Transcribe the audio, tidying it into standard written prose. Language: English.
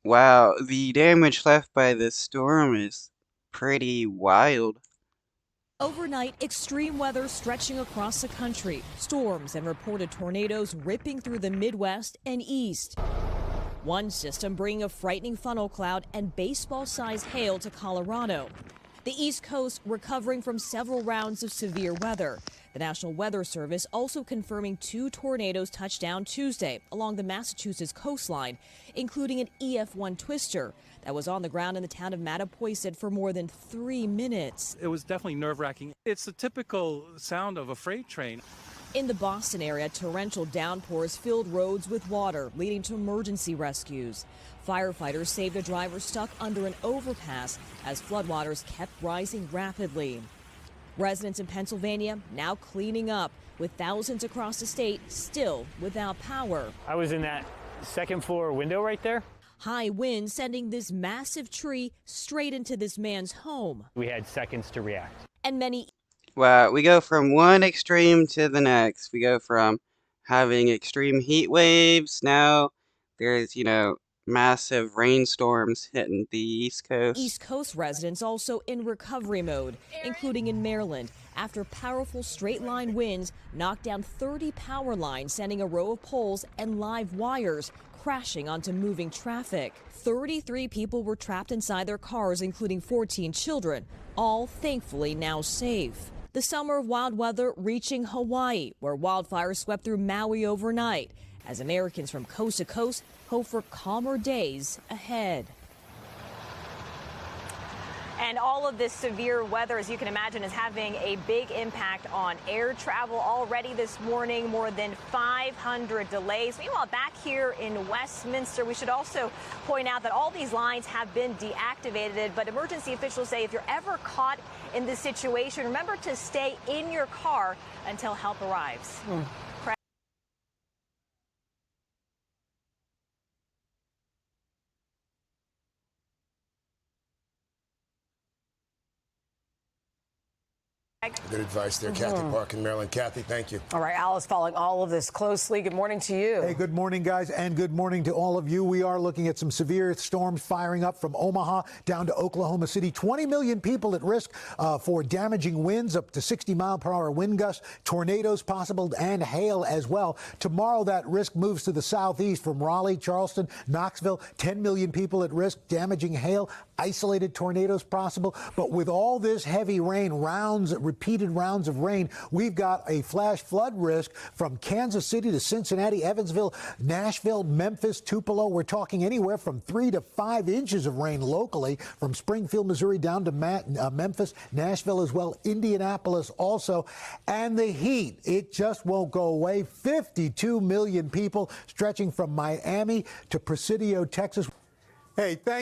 Wow, the damage left by this storm is pretty wild. Overnight, extreme weather stretching across the country. Storms and reported tornadoes ripping through the Midwest and East. One system bringing a frightening funnel cloud and baseball-sized hail to Colorado. The East Coast recovering from several rounds of severe weather. The National Weather Service also confirming 2 tornadoes touched down Tuesday along the Massachusetts coastline, including an EF1 twister that was on the ground in the town of Mattapoisett for more than 3 minutes. It was definitely nerve-wracking. It's the typical sound of a freight train. In the Boston area, torrential downpours filled roads with water, leading to emergency rescues. Firefighters saved a driver stuck under an overpass as floodwaters kept rising rapidly. Residents in Pennsylvania now cleaning up, with thousands across the state still without power. I was in that second floor window right there. High winds sending this massive tree straight into this man's home. We had seconds to react. And many Wow, we go from one extreme to the next. We go from having extreme heat waves. Now there's, massive rainstorms hitting the East Coast. East Coast residents also in recovery mode, including in Maryland, after powerful straight-line winds knocked down 30 power lines, sending a row of poles and live wires crashing onto moving traffic. 33 people were trapped inside their cars, including 14 children, all thankfully now safe. The summer of wild weather reaching Hawaii, where wildfires swept through Maui overnight, as Americans from coast to coast hope for calmer days ahead. And all of this severe weather, as you can imagine, is having a big impact on air travel. Already this morning, more than 500 delays. Meanwhile, back here in Westminster, we should also point out that all these lines have been deactivated. But emergency officials say if you're ever caught in this situation, remember to stay in your car until help arrives. Good advice there, Kathy Park in Maryland. Kathy, thank you. All right, Al is following all of this closely. Good morning to you. Hey, good morning, guys, and good morning to all of you. We are looking at some severe storms firing up from Omaha down to Oklahoma City. 20 million people at risk for damaging winds, up to 60-mile-per-hour wind gusts, tornadoes possible, and hail as well. Tomorrow, that risk moves to the southeast from Raleigh, Charleston, Knoxville. 10 million people at risk, damaging hail, isolated tornadoes possible. But with all this heavy rain, repeated rounds of rain, we've got a flash flood risk from Kansas City to Cincinnati, Evansville, Nashville, Memphis, Tupelo. We're talking anywhere from 3 to 5 inches of rain locally from Springfield, Missouri down to Memphis, Nashville as well, Indianapolis also. And the heat, it just won't go away. 52 million people stretching from Miami to Presidio, Texas. Hey, thank